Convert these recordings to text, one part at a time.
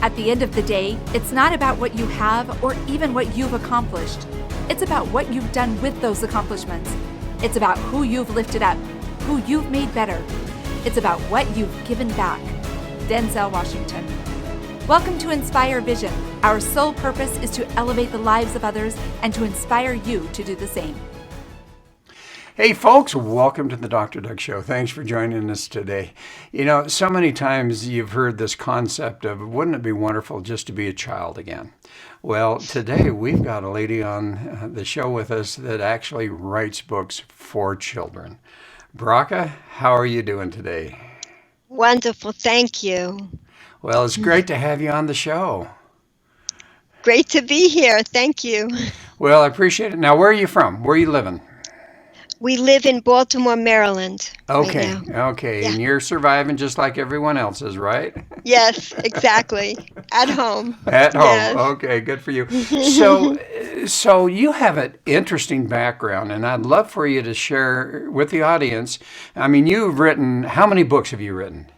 At the end of the day, it's not about what you have or even what you've accomplished. It's about what you've done with those accomplishments. It's about who you've lifted up, who you've made better. It's about what you've given back. Denzel Washington. Welcome to Inspire Vision. Our sole purpose is to elevate the lives of others and to inspire you to do the same. Hey folks, welcome to the Dr. Doug Show. Thanks for joining us today. You know, so many times you've heard this concept of, wouldn't it be wonderful just to be a child again? Well, today we've got a lady on the show with us that actually writes books for children. Bracha, how are you doing today? Wonderful, thank you. Well, it's great to have you on the show. Great to be here, thank you. Well, I appreciate it. Now, where are you from? Where are you living? We live in Baltimore, Maryland. Okay, right now. okay. Yeah. And you're surviving just like everyone else is, right? Yes, exactly. At home. At home. Yes. Okay, good for you. So you have an interesting background, and I'd love for you to share with the audience. I mean, you've written, how many books have you written?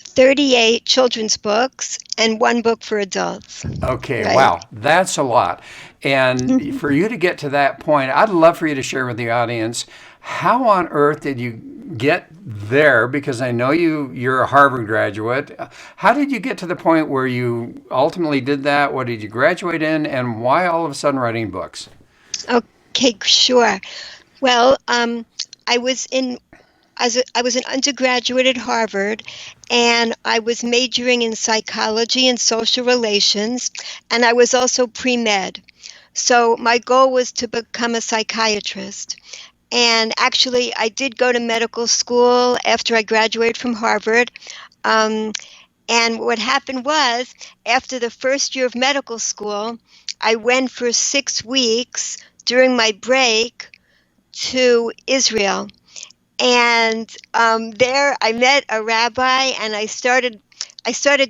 38 children's books and one book for adults. Okay, Right. wow, that's a lot. And for you to get to that point, I'd love for you to share with the audience, how on earth did you get there? Because I know you're a Harvard graduate. How did you get to the point where you ultimately did that? What did you graduate in? And why all of a sudden writing books? Okay, sure. Well, I was an undergraduate at Harvard, and I was majoring in psychology and social relations, and I was also pre-med. So my goal was to become a psychiatrist. And actually, I did go to medical school after I graduated from Harvard. And what happened was, after the first year of medical school, I went for 6 weeks during my break to Israel. And there I met a rabbi, and I started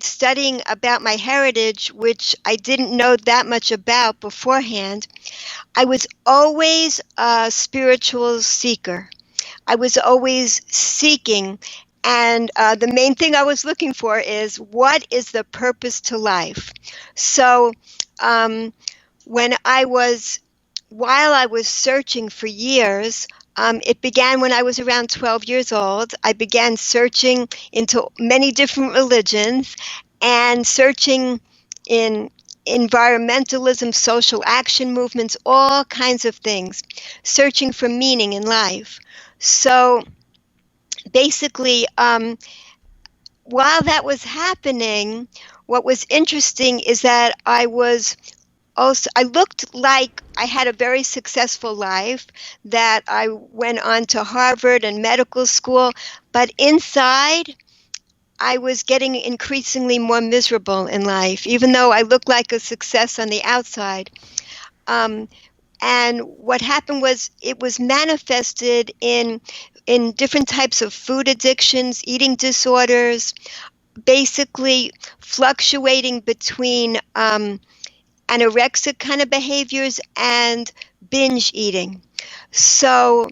studying about my heritage, which I didn't know that much about beforehand. I was always a spiritual seeker. I was always seeking, and the main thing I was looking for is, what is the purpose to life? So while I was searching for years, it began when I was around 12 years old. I began searching into many different religions and searching in environmentalism, social action movements, all kinds of things, searching for meaning in life. So basically, while that was happening, what was interesting is that I looked like I had a very successful life, that I went on to Harvard and medical school, but inside I was getting increasingly more miserable in life, even though I looked like a success on the outside. And what happened was, it was manifested in different types of food addictions, eating disorders, basically fluctuating between anorexic kind of behaviors and binge eating. So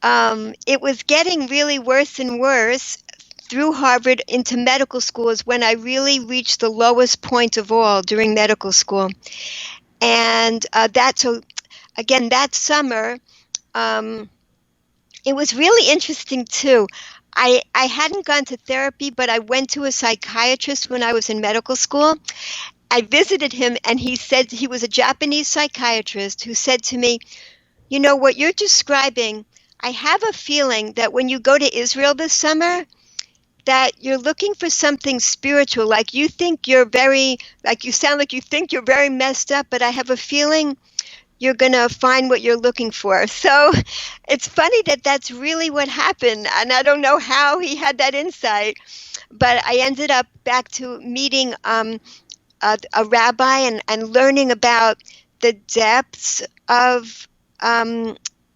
it was getting really worse and worse. Through Harvard into medical school is when I really reached the lowest point of all during medical school. And that summer, it was really interesting too. I hadn't gone to therapy, but I went to a psychiatrist when I was in medical school. I visited him, and he said, he was a Japanese psychiatrist who said to me, you know, what you're describing, I have a feeling that when you go to Israel this summer, that you're looking for something spiritual, like you think you're very, like you sound like you think you're very messed up, but I have a feeling you're going to find what you're looking for. So it's funny that that's really what happened, and I don't know how he had that insight, but I ended up back to meeting a rabbi and learning about the depths of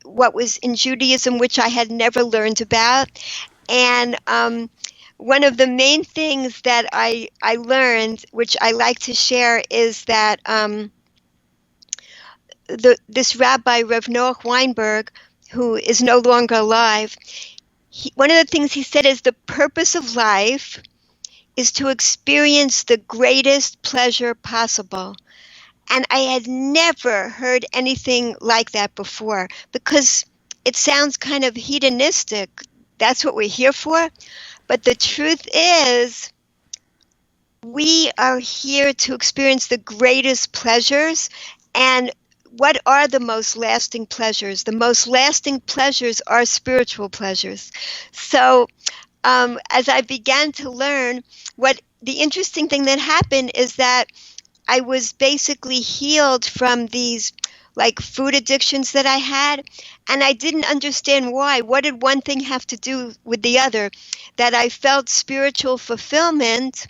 what was in Judaism, which I had never learned about. And one of the main things that I learned, which I like to share, is that this rabbi, Rav Noach Weinberg, who is no longer alive, one of the things he said is, the purpose of life is to experience the greatest pleasure possible. And I had never heard anything like that before, because it sounds kind of hedonistic. That's what we're here for. But the truth is, we are here to experience the greatest pleasures. And what are the most lasting pleasures? The most lasting pleasures are spiritual pleasures. So as I began to learn, what the interesting thing that happened is that I was basically healed from these like food addictions that I had, and I didn't understand why. What did one thing have to do with the other? That I felt spiritual fulfillment,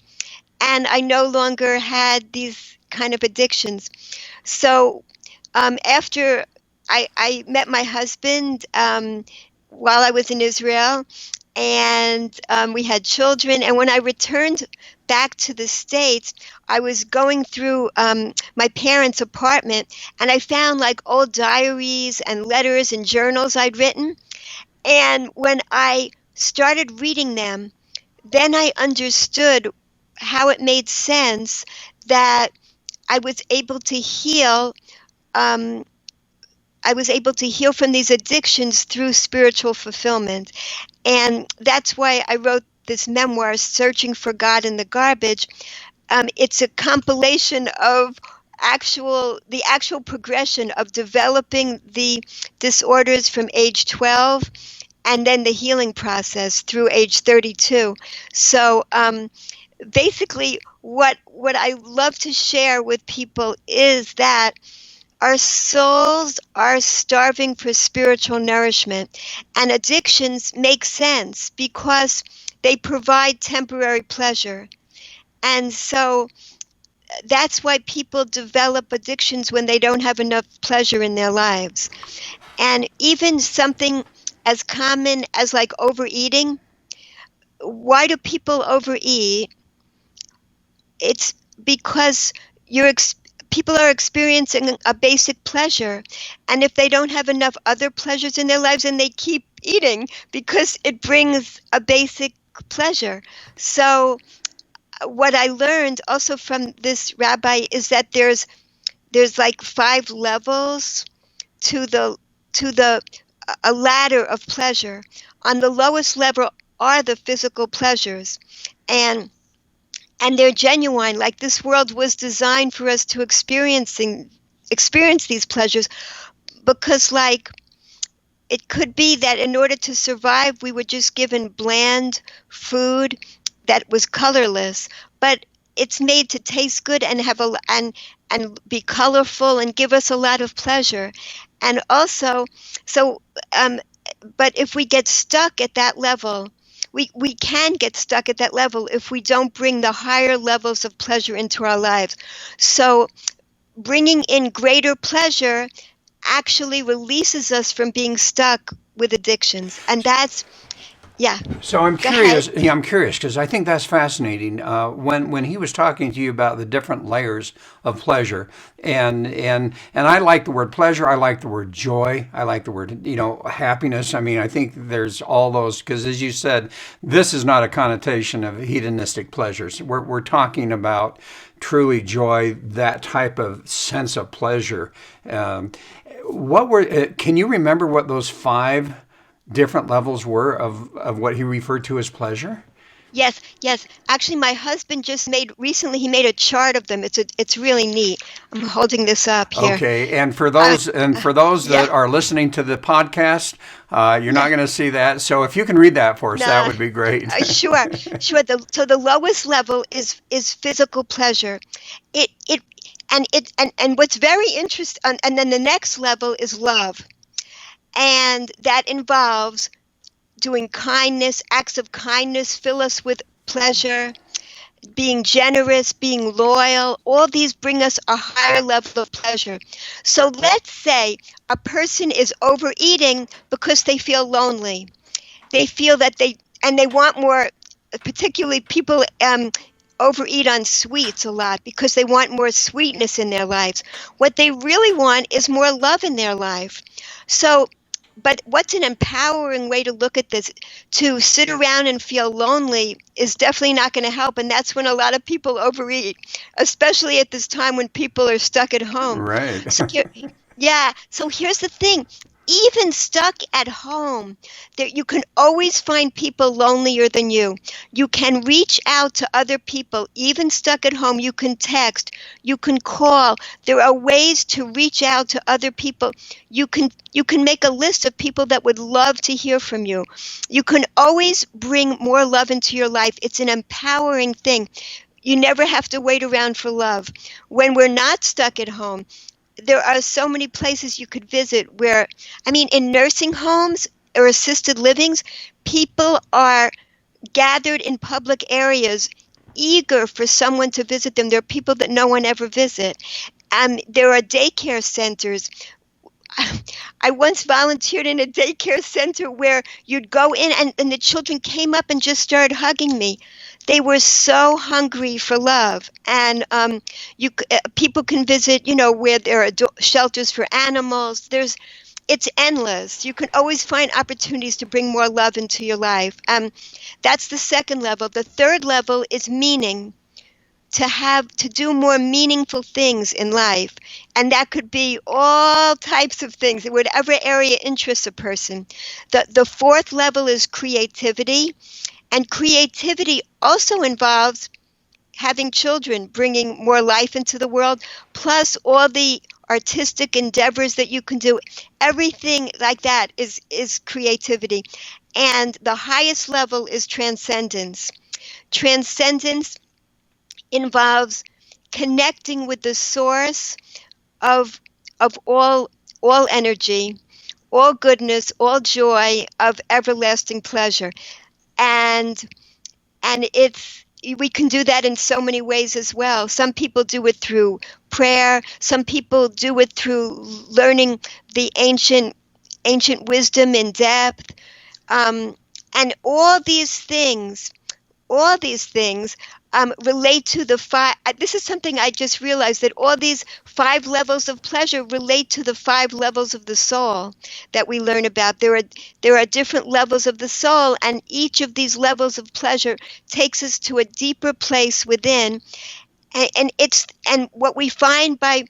and I no longer had these kind of addictions. So after I met my husband while I was in Israel, and we had children. And when I returned back to the States, I was going through my parents' apartment, and I found like old diaries and letters and journals I'd written. And when I started reading them, then I understood how it made sense that I was able to heal. I was able to heal from these addictions through spiritual fulfillment. And that's why I wrote this memoir, Searching for God in the Garbage. It's a compilation of the actual progression of developing the disorders from age 12 and then the healing process through age 32. So basically what I love to share with people is that our souls are starving for spiritual nourishment, and addictions make sense because they provide temporary pleasure. And so that's why people develop addictions when they don't have enough pleasure in their lives. And even something as common as like overeating, why do people overeat? It's because people are experiencing a basic pleasure, and if they don't have enough other pleasures in their lives, then they keep eating because it brings a basic pleasure. So what I learned also from this rabbi is that there's like 5 levels to a ladder of pleasure. On the lowest level are the physical pleasures, and they're genuine. Like, this world was designed for us to experience these pleasures, because like it could be that in order to survive, we were just given bland food that was colorless, but it's made to taste good and have and be colorful and give us a lot of pleasure. And also, but if we get stuck at that level, we can get stuck at that level if we don't bring the higher levels of pleasure into our lives. So bringing in greater pleasure actually releases us from being stuck with addictions. And that's, yeah. So I'm Go curious. ahead. Yeah, I'm curious because I think that's fascinating. When he was talking to you about the different layers of pleasure, and I like the word pleasure. I like the word joy. I like the word happiness. I mean, I think there's all those, because as you said, this is not a connotation of hedonistic pleasures. We're talking about truly joy, that type of sense of pleasure. Can you remember what those 5 different levels were of what he referred to as pleasure? Yes. Actually, my husband recently he made a chart of them. It's really neat. I'm holding this up here. Okay, and for those Yeah. that are listening to the podcast, you're not going to see that. So if you can read that for us, that would be great. Sure. So the lowest level is physical pleasure. And what's very interesting, and then the next level is love, and that involves doing kindness. Acts of kindness fill us with pleasure. Being generous, being loyal, all these bring us a higher level of pleasure. So let's say a person is overeating because they feel lonely. They feel that they want more, particularly people overeat on sweets a lot because they want more sweetness in their lives. What they really want is more love in their life. So But what's an empowering way to look at this? To sit around and feel lonely is definitely not going to help. And that's when a lot of people overeat, especially at this time when people are stuck at home. Right. So yeah, so here's the thing. Even stuck at home, there, you can always find people lonelier than you. You can reach out to other people, even stuck at home. You can text, you can call. There are ways to reach out to other people. You can make a list of people that would love to hear from you. You can always bring more love into your life. It's an empowering thing. You never have to wait around for love. When we're not stuck at home, there are so many places you could visit where, I mean, in nursing homes or assisted livings, people are gathered in public areas eager for someone to visit them. There are people that no one ever visit. There are daycare centers. I once volunteered in a daycare center where you'd go in and the children came up and just started hugging me. They were so hungry for love. And people can visit, where there are shelters for animals. It's endless. You can always find opportunities to bring more love into your life. That's the second level. The third level is meaning. To do more meaningful things in life, and that could be all types of things, whatever area interests a person. The fourth level is creativity, and creativity also involves having children, bringing more life into the world, plus all the artistic endeavors that you can do. Everything like that is creativity. And the highest level is transcendence. Transcendence involves connecting with the source of all energy, all goodness, all joy, of everlasting pleasure. And we can do that in so many ways as well. Some people do it through prayer. Some people do it through learning the ancient wisdom in depth. And all these things relate to the five. This is something I just realized, that all these 5 levels of pleasure relate to the 5 levels of the soul that we learn about. There are different levels of the soul, and each of these levels of pleasure takes us to a deeper place within. And what we find by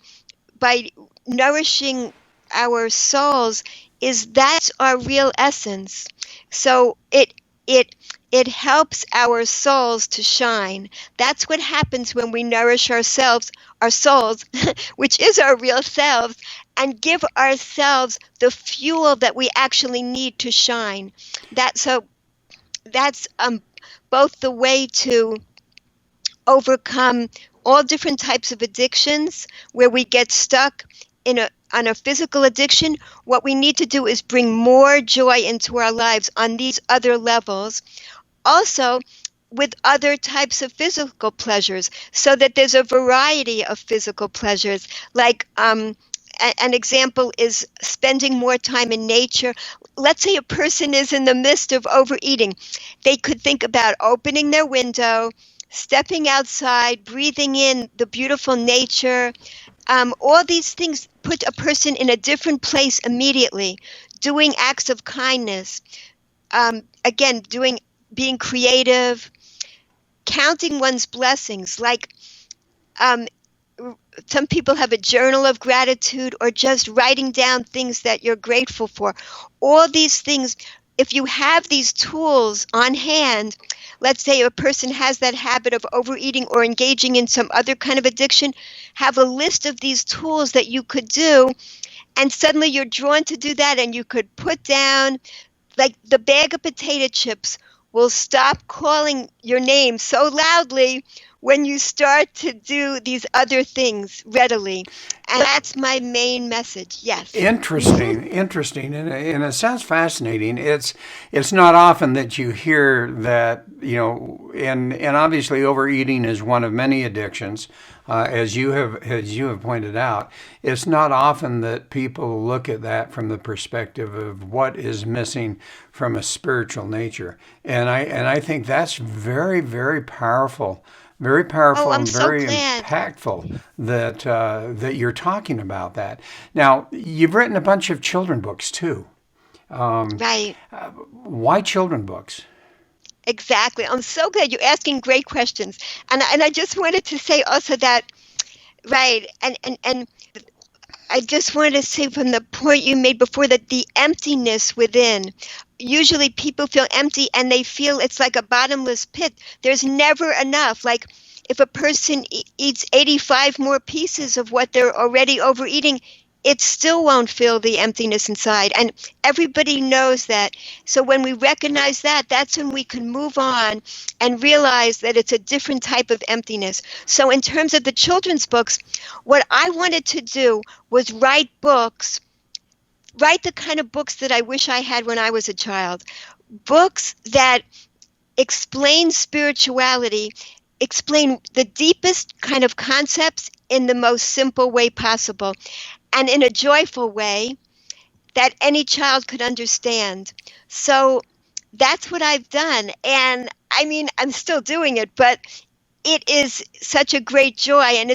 nourishing our souls is that's our real essence. So it helps our souls to shine. That's what happens when we nourish our souls, which is our real selves, and give ourselves the fuel that we actually need to shine. That's both the way to overcome all different types of addictions where we get stuck on a physical addiction. What we need to do is bring more joy into our lives on these other levels. Also, with other types of physical pleasures, so that there's a variety of physical pleasures. Like an example is spending more time in nature. Let's say a person is in the midst of overeating. They could think about opening their window, stepping outside, breathing in the beautiful nature. All these things put a person in a different place immediately. Doing acts of kindness. Again, being creative, counting one's blessings. Like some people have a journal of gratitude, or just writing down things that you're grateful for. All these things, if you have these tools on hand, let's say a person has that habit of overeating or engaging in some other kind of addiction, have a list of these tools that you could do, and suddenly you're drawn to do that, and you could put down, like, the bag of potato chips will stop calling your name so loudly when you start to do these other things readily. And that's my main message. Yes. Interesting, and it sounds fascinating. It's not often that you hear that, and obviously overeating is one of many addictions, as you have pointed out. It's not often that people look at that from the perspective of what is missing from a spiritual nature, and I think that's very, very powerful. Very powerful I'm and so very glad. impactful that you're talking about that. Now, you've written a bunch of children books too. Right. Why children books? Exactly. I'm so glad you're asking great questions. And I just wanted to say also that, right, and I just wanted to say from the point you made before that the emptiness within, usually people feel empty and they feel it's like a bottomless pit. There's never enough. Like if a person eats 85 more pieces of what they're already overeating, it still won't fill the emptiness inside. And everybody knows that. So when we recognize that, that's when we can move on and realize that it's a different type of emptiness. So in terms of the children's books, what I wanted to do was write books, write the kind of books that I wish I had when I was a child. Books that explain spirituality, explain the deepest kind of concepts in the most simple way possible and in a joyful way that any child could understand. So that's what I've done. And I mean, I'm still doing it, but it is such a great joy, and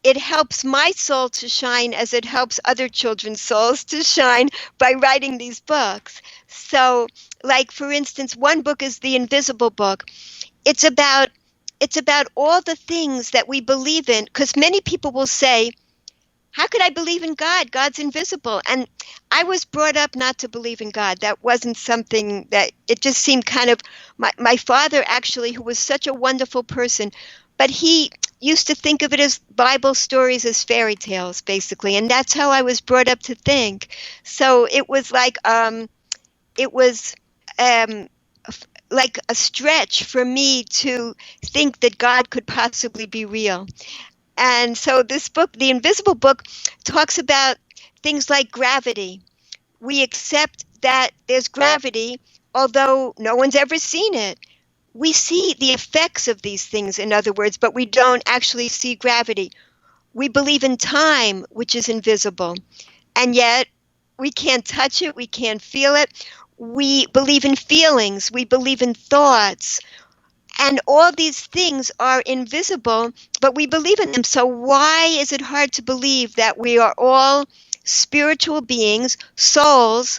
it helps my soul to shine as it helps other children's souls to shine by writing these books. So, like for instance, one book is The Invisible Book. It's about all the things that we believe in, because many people will say, how could I believe in God? God's invisible. And I was brought up not to believe in God. That wasn't something that, it just seemed kind of, my father actually, who was such a wonderful person, but he used to think of it as Bible stories, as fairy tales, basically. And that's how I was brought up to think. So it was it was like a stretch for me to think that God could possibly be real. And so this book, The Invisible Book, talks about things like gravity. We accept that there's gravity, although no one's ever seen it. We see the effects of these things, in other words, but we don't actually see gravity. We believe in time, which is invisible, and yet we can't touch it, we can't feel it. We believe in feelings, we believe in thoughts, and all these things are invisible, but we believe in them. So why is it hard to believe that we are all spiritual beings, souls,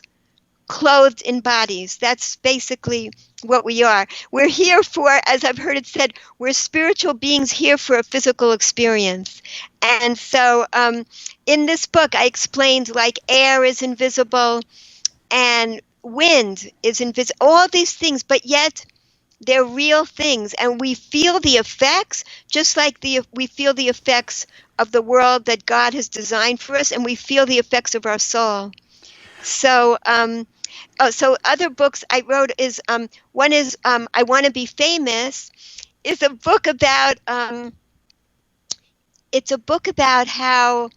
clothed in bodies? That's basically what we are. We're here for, as I've heard it said, we're spiritual beings here for a physical experience. And so in this book, I explained like air is invisible and wind is invisible, all these things, but yet they're real things, and we feel the effects, just like we feel the effects of the world that God has designed for us, and we feel the effects of our soul. So, so other books I wrote is one is I Want to Be Famous, is a book about it's a book about how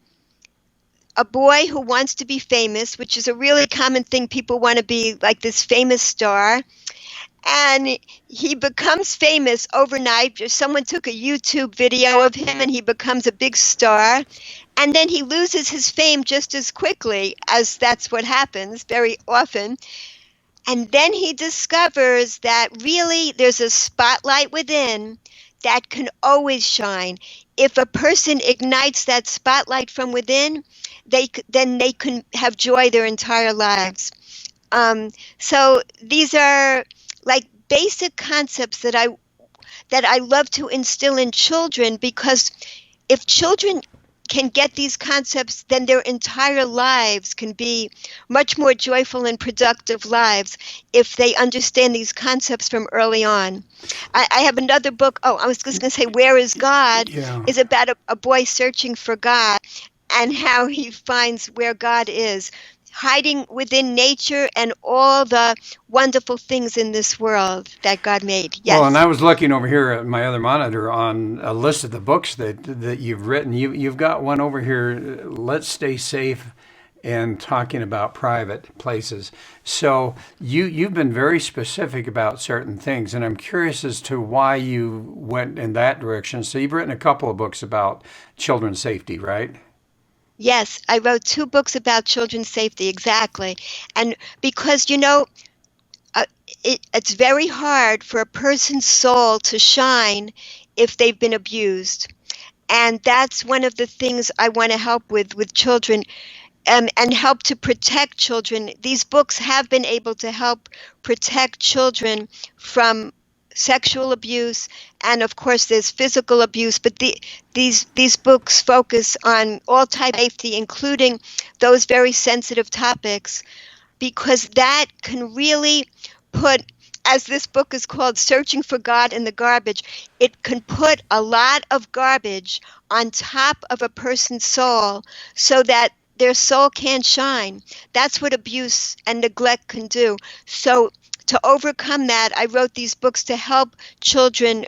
a boy who wants to be famous, which is a really common thing. People want to be like this famous star. And he becomes famous overnight. Someone took a YouTube video of him and he becomes a big star. And then he loses his fame just as quickly, as that's what happens very often. And then he discovers that really there's a spotlight within that can always shine. If a person ignites that spotlight from within, then they can have joy their entire lives. So these are like basic concepts that I love to instill in children, because if children can get these concepts, then their entire lives can be much more joyful and productive lives if they understand these concepts from early on. I have another book. Oh, I was just going to say, Where is God? Yeah. Is about a boy searching for God and how he finds where God is, hiding within nature and all the wonderful things in this world that God made. Yes. Well, and I was looking over here at my other monitor on a list of the books that you've written. You've got one over here, Let's Stay Safe, and talking about private places. So you've been very specific about certain things, and I'm curious as to why you went in that direction. So you've written a couple of books about children's safety, right? Yes, I wrote 2 books about children's safety, exactly. And because, it's very hard for a person's soul to shine if they've been abused. And that's one of the things I want to help with children. and help to protect children. These books have been able to help protect children from sexual abuse, and of course there's physical abuse, but these books focus on all types of safety, including those very sensitive topics, because that can really put, as this book is called, Searching for God in the Garbage, it can put a lot of garbage on top of a person's soul so that their soul can't shine. That's what abuse and neglect can do. So to overcome that, I wrote these books to help children.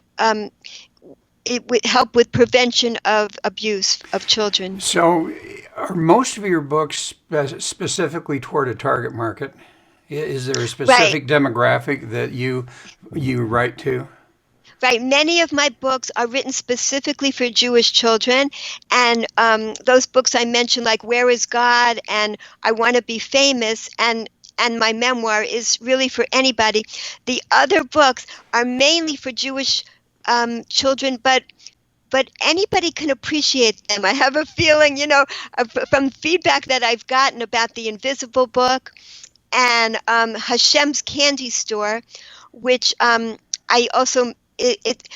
It would help with prevention of abuse of children. So, are most of your books specifically toward a target market? Is there a Right. specific demographic that you write to? Right. Many of my books are written specifically for Jewish children. And those books I mentioned, like Where is God? And I Want to Be Famous, and my memoir is really for anybody. The other books are mainly for Jewish children, but anybody can appreciate them. I have a feeling, from feedback that I've gotten about The Invisible Book and Hashem's Candy Store, which I also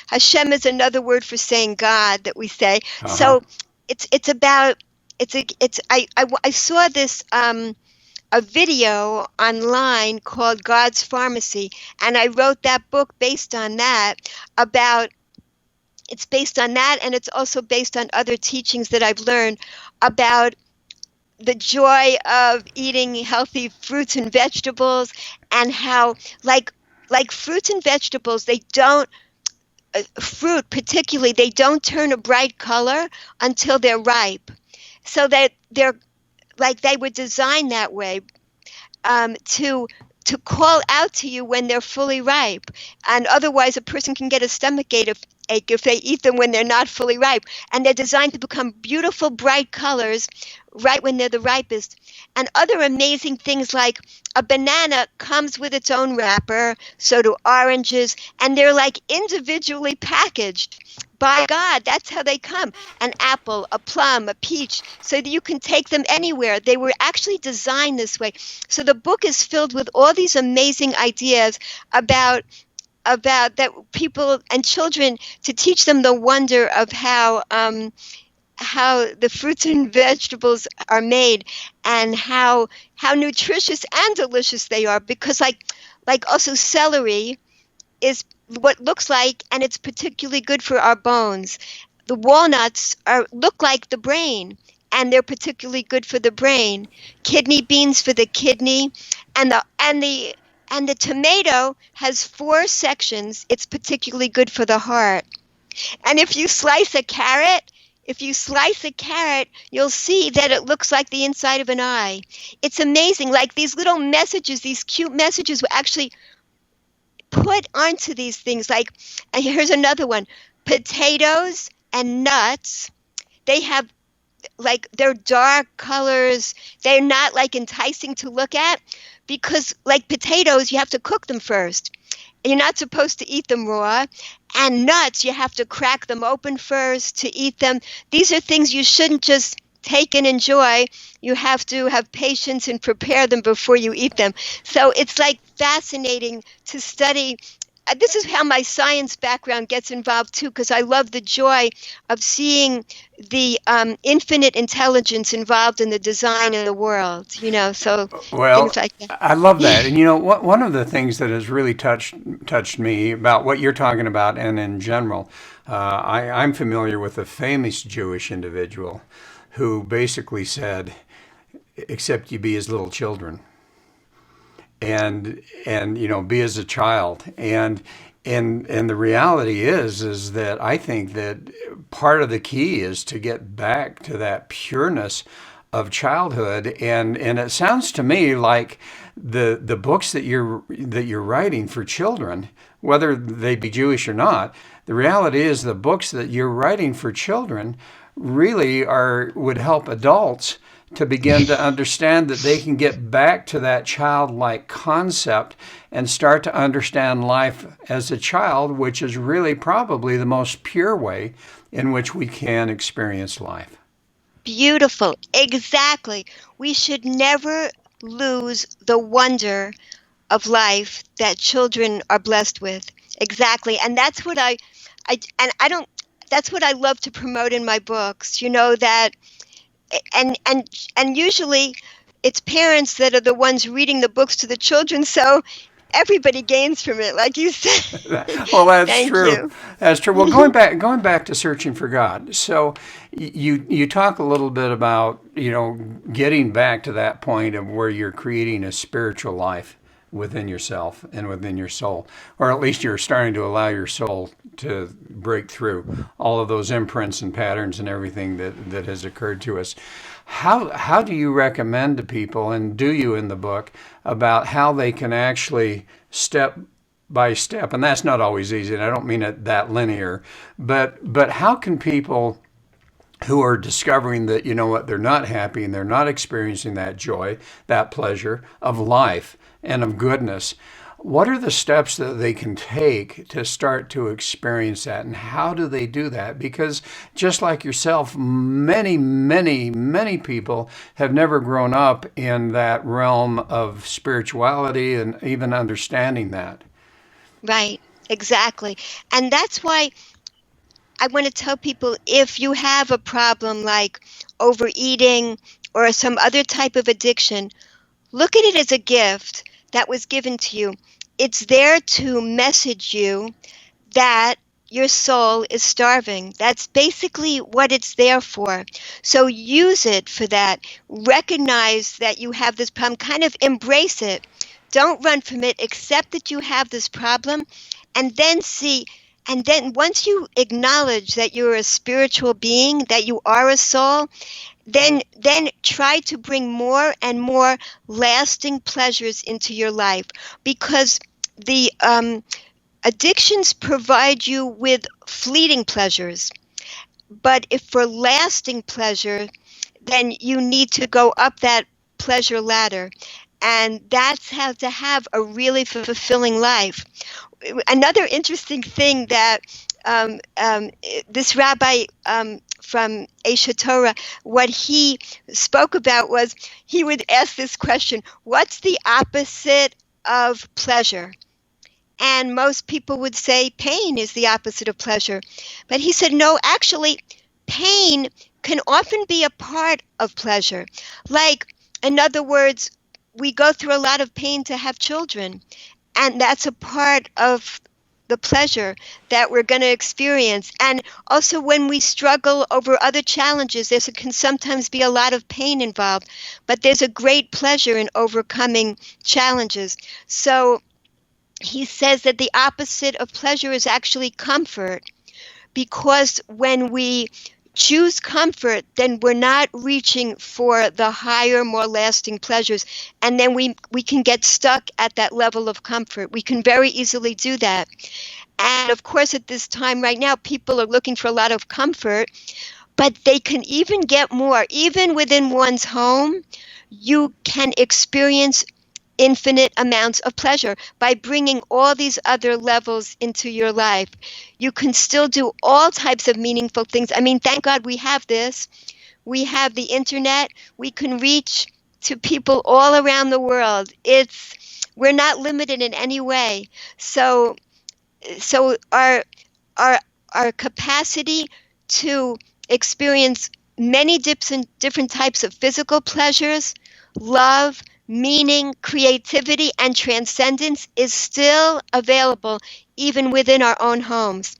Hashem is another word for saying God that we say. Uh-huh. So it's about I saw this a video online called God's Pharmacy, and I wrote that book based on that. It's based on that, and it's also based on other teachings that I've learned about the joy of eating healthy fruits and vegetables, and how like fruits and vegetables, they don't fruit particularly, they don't turn a bright color until they're ripe. So that they're like they were designed that way, to call out to you when they're fully ripe, and otherwise a person can get a stomach ache if they eat them when they're not fully ripe. And they're designed to become beautiful, bright colors right when they're the ripest. And other amazing things, like a banana comes with its own wrapper, so do oranges, and they're like individually packaged by God. That's how they come. An apple, a plum, a peach, so that you can take them anywhere. They were actually designed this way. So the book is filled with all these amazing ideas about that people and children, to teach them the wonder of how the fruits and vegetables are made, and how nutritious and delicious they are. Because like also celery is what looks like, and it's particularly good for our bones. The walnuts look like the brain, and they're particularly good for the brain. Kidney beans for the kidney, and the tomato has 4 sections. It's particularly good for the heart. And if you slice a carrot, you'll see that it looks like the inside of an eye. It's amazing. Like these little messages, these cute messages were actually put onto these things. Like, and here's another one: potatoes and nuts. They have they're dark colors. They're not like enticing to look at, because like potatoes, you have to cook them first. You're not supposed to eat them raw. And nuts, you have to crack them open first to eat them. These are things you shouldn't just take and enjoy. You have to have patience and prepare them before you eat them. So it's like fascinating to study. This is how my science background gets involved too, because I love the joy of seeing the infinite intelligence involved in the design of the world. So Well, things like that. I love that. And one of the things that has really touched me about what you're talking about, and in general, I'm familiar with a famous Jewish individual who basically said, "Except you be as little children." And be as a child. And the reality is that I think that part of the key is to get back to that pureness of childhood. And it sounds to me like the books that you're writing for children, whether they be Jewish or not, the reality is the books that you're writing for children really would help adults to begin to understand that they can get back to that childlike concept and start to understand life as a child, which is really probably the most pure way in which we can experience life. Beautiful. Exactly. We should never lose the wonder of life that children are blessed with. Exactly. And that's what I don't, that's what I love to promote in my books, that, and, and, and usually it's parents that are the ones reading the books to the children. So everybody gains from it, like you said. Well, that's Thank true. you. That's true. Well, going back to searching for God. So you talk a little bit about getting back to that point of where you're creating a spiritual life within yourself and within your soul, or at least you're starting to allow your soul to break through all of those imprints and patterns and everything that has occurred to us. How do you recommend to people, and do you in the book, about how they can actually step by step, and that's not always easy, and I don't mean it that linear, but how can people who are discovering that they're not happy and they're not experiencing that joy, that pleasure of life and of goodness, what are the steps that they can take to start to experience that, and how do they do that? Because just like yourself, many, many, many people have never grown up in that realm of spirituality and even understanding that. Right. Exactly. And that's why I want to tell people, if you have a problem like overeating or some other type of addiction, look at it as a gift that was given to you. It's there to message you that your soul is starving. That's basically what it's there for. So use it for that. Recognize that you have this problem, kind of embrace it. Don't run from it. Accept that you have this problem, and then see. And then once you acknowledge that you're a spiritual being, that you are a soul, then try to bring more and more lasting pleasures into your life, because the addictions provide you with fleeting pleasures. But if for lasting pleasure, then you need to go up that pleasure ladder. And that's how to have a really fulfilling life. Another interesting thing that this rabbi from Aish Torah, what he spoke about was, he would ask this question: what's the opposite of pleasure? And most people would say pain is the opposite of pleasure. But he said, no, actually, pain can often be a part of pleasure. Like, in other words, we go through a lot of pain to have children, and that's a part of the pleasure that we're going to experience. And also, when we struggle over other challenges, there can sometimes be a lot of pain involved, but there's a great pleasure in overcoming challenges. So he says that the opposite of pleasure is actually comfort, because when we choose comfort, then we're not reaching for the higher, more lasting pleasures. And then we can get stuck at that level of comfort. We can very easily do that. And of course, at this time right now, people are looking for a lot of comfort, but they can even get more. Even within one's home, you can experience infinite amounts of pleasure by bringing all these other levels into your life. You can still do all types of meaningful things. I mean, thank God we have this. We have the internet. We can reach to people all around the world. We're not limited in any way. So our capacity to experience many different types of physical pleasures, love, meaning, creativity, and transcendence is still available even within our own homes.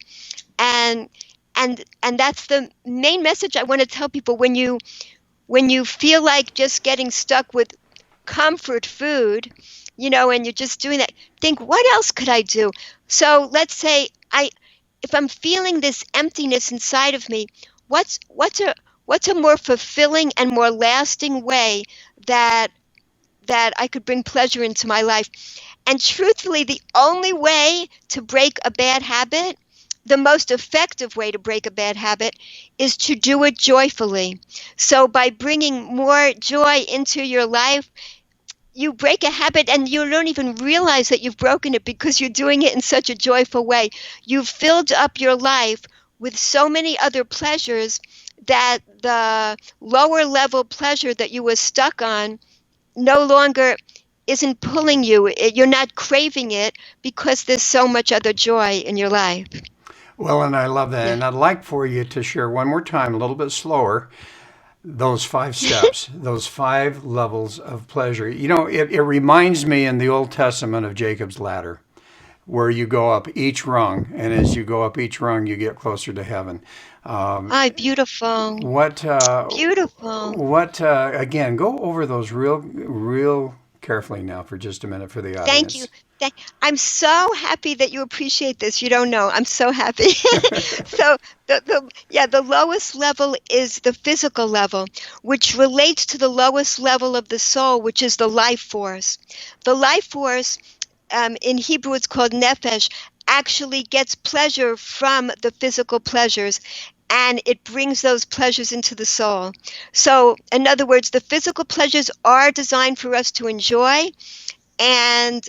And that's the main message I want to tell people. When you feel like just getting stuck with comfort food, and you're just doing that, think, what else could I do? So let's say if I'm feeling this emptiness inside of me, what's a more fulfilling and more lasting way that I could bring pleasure into my life? And truthfully, the only way to break a bad habit, the most effective way to break a bad habit, is to do it joyfully. So by bringing more joy into your life, you break a habit and you don't even realize that you've broken it, because you're doing it in such a joyful way. You've filled up your life with so many other pleasures that the lower level pleasure that you were stuck on no longer isn't pulling you. You're not craving it because there's so much other joy in your life. Well, and I love that. Yeah. And I'd like for you to share one more time, a little bit slower, those 5 steps, those 5 levels of pleasure. It reminds me in the Old Testament of Jacob's ladder, where you go up each rung, and as you go up each rung, you get closer to heaven. Ah, beautiful. What, Beautiful. again, go over those real carefully now for just a minute for the Thank you. audience. I'm so happy that you appreciate this. You don't know. I'm so happy. So the lowest level is the physical level, which relates to the lowest level of the soul, which is the life force. The life force, in Hebrew it's called nefesh, actually gets pleasure from the physical pleasures, and it brings those pleasures into the soul. So, in other words, the physical pleasures are designed for us to enjoy, and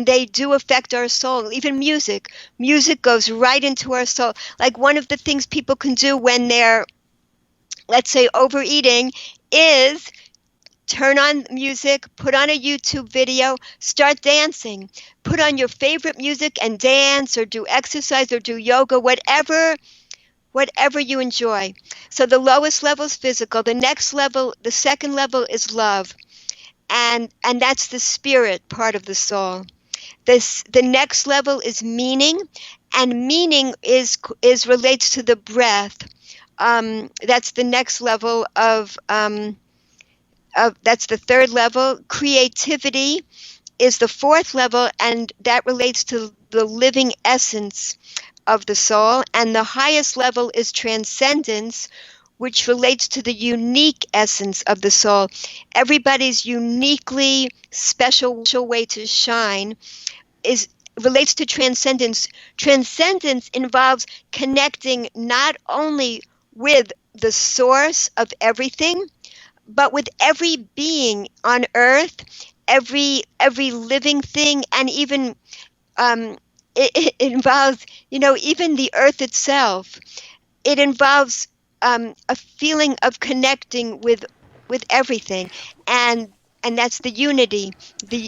they do affect our soul. Even music goes right into our soul. Like, one of the things people can do when they're, let's say, overeating is turn on music, put on a YouTube video, start dancing, put on your favorite music and dance, or do exercise, or do yoga, whatever you enjoy. So the lowest level is physical. The next level, the second level, is love, and that's the spirit part of the soul. The next level is meaning, and meaning is relates to the breath. That's the next level of that's the third level. Creativity is the fourth level, and that relates to the living essence of the soul. And the highest level is transcendence, which relates to the unique essence of the soul. Everybody's uniquely special way to shine relates to transcendence. Transcendence involves connecting not only with the source of everything, but with every being on earth, every living thing, and even it involves, even the earth itself. It involves a feeling of connecting with everything, and that's the unity.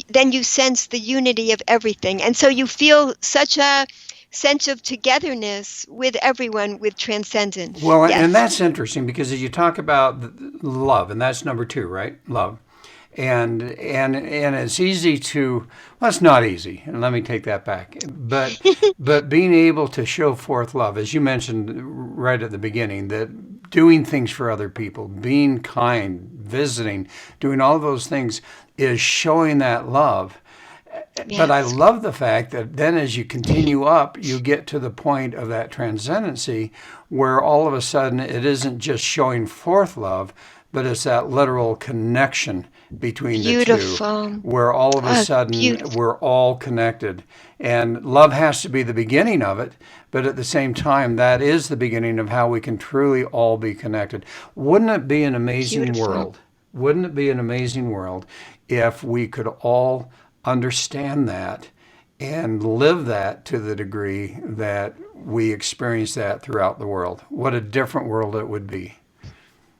Then you sense the unity of everything, and so you feel such a sense of togetherness with everyone, with transcendence. Well, and Yes. that's interesting because as you talk about love, and that's number 2, right? Love. And it's easy to, well, it's not easy, and let me take that back. But being able to show forth love, as you mentioned right at the beginning, that doing things for other people, being kind, visiting, doing all those things is showing that love. But I Yes. love the fact that then as you continue up, you get to the point of that transcendency where all of a sudden it isn't just showing forth love, but it's that literal connection between the two, Beautiful. where all of a Oh, sudden beautiful. we're all connected. And love has to be the beginning of it, but at the same time, that is the beginning of how we can truly all be connected. Wouldn't it be an amazing Beautiful. world? Wouldn't it be an amazing world if we could all understand that and live that to the degree that we experience that throughout the world? What a different world it would be.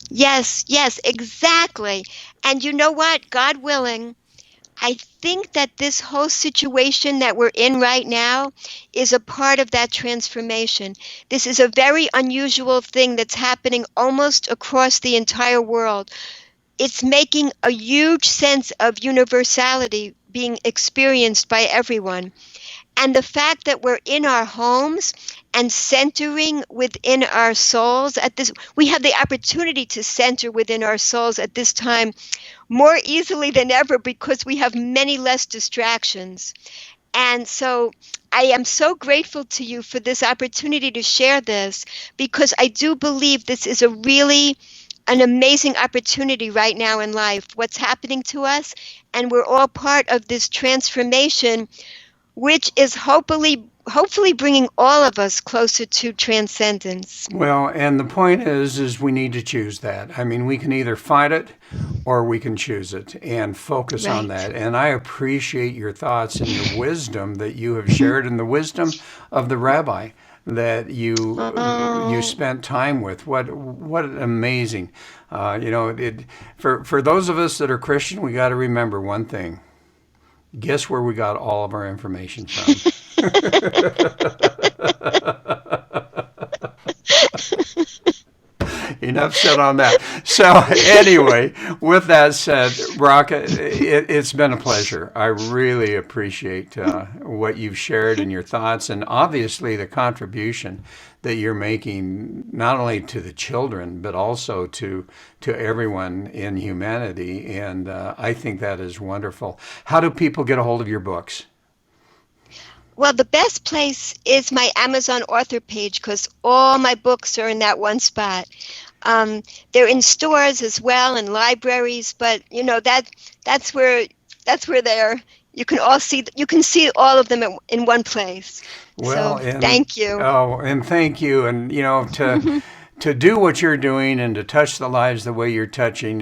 Yes, exactly. And you know what? God willing, I think that this whole situation that we're in right now is a part of that transformation. This is a very unusual thing that's happening almost across the entire world. It's making a huge sense of universality being experienced by everyone. And the fact that we're in our homes and centering within our souls at this, we have the opportunity to center within our souls at this time more easily than ever because we have many less distractions. And so I am so grateful to you for this opportunity to share this, because I do believe this is an amazing opportunity right now in life, what's happening to us, and we're all part of this transformation, which is hopefully bringing all of us closer to transcendence. Well, and the point is we need to choose that. I mean, we can either fight it or we can choose it and focus on Right. that. And I appreciate your thoughts and your wisdom that you have shared and the wisdom of the rabbi. that you Oh. spent time with. What amazing. For those of us that are Christian, we got to remember one thing. Guess where we got all of our information from? Enough said on that. So anyway, with that said, Bracha, it's been a pleasure. I really appreciate what you've shared and your thoughts, and obviously the contribution that you're making not only to the children but also to everyone in humanity. And I think that is wonderful. How do people get a hold of your books? Well, the best place is my Amazon author page because all my books are in that one spot. They're in stores as well and libraries, but that's where they're. You can see all of them in one place. Well, So and thank you. oh, and thank you, and to do what you're doing and to touch the lives the way you're touching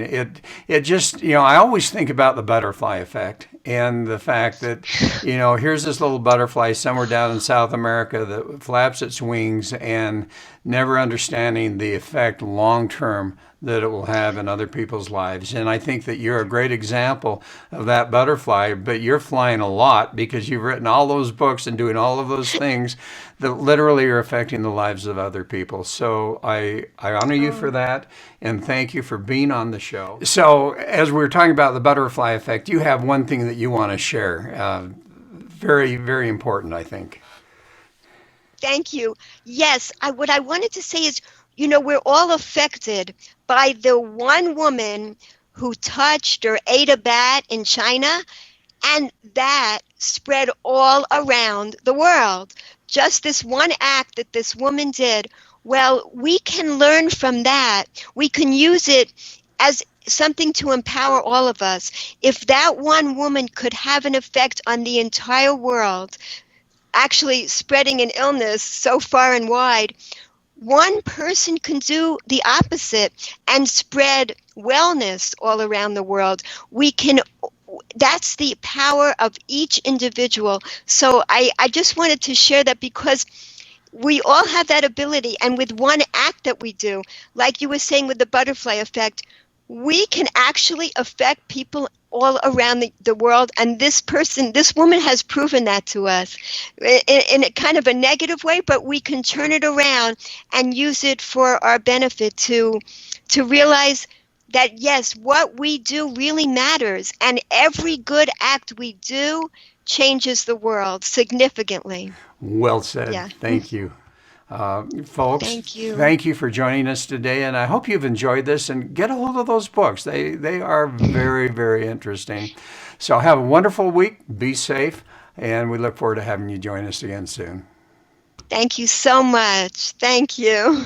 it just I always think about the butterfly effect and the fact that here's this little butterfly somewhere down in South America that flaps its wings and never understanding the effect long term that it will have in other people's lives. And I think that you're a great example of that butterfly, but you're flying a lot because you've written all those books and doing all of those things that literally are affecting the lives of other people. So I honor you for Oh. that and thank you for being on the show. So as we were talking about the butterfly effect, you have one thing that you want to share. Very, very important, I think. Thank you. Yes, what I wanted to say is, we're all affected by the one woman who touched or ate a bat in China, and that spread all around the world. Just this one act that this woman did. Well, we can learn from that. We can use it as something to empower all of us. If that one woman could have an effect on the entire world, actually spreading an illness so far and wide, one person can do the opposite and spread wellness all around the world. We can That's the power of each individual. So I just wanted to share that because we all have that ability, and with one act that we do, like you were saying with the butterfly effect, we can actually affect people all around the world. And this woman has proven that to us in a kind of a negative way, but we can turn it around and use it for our benefit to realize that, yes, what we do really matters, and every good act we do changes the world significantly. Well said. Yeah. Thank you. Folks, Thank you. thank you for joining us today, and I hope you've enjoyed this and get a hold of those books. They are very, very interesting. So have a wonderful week. Be safe, and we look forward to having you join us again soon. Thank you so much. Thank you.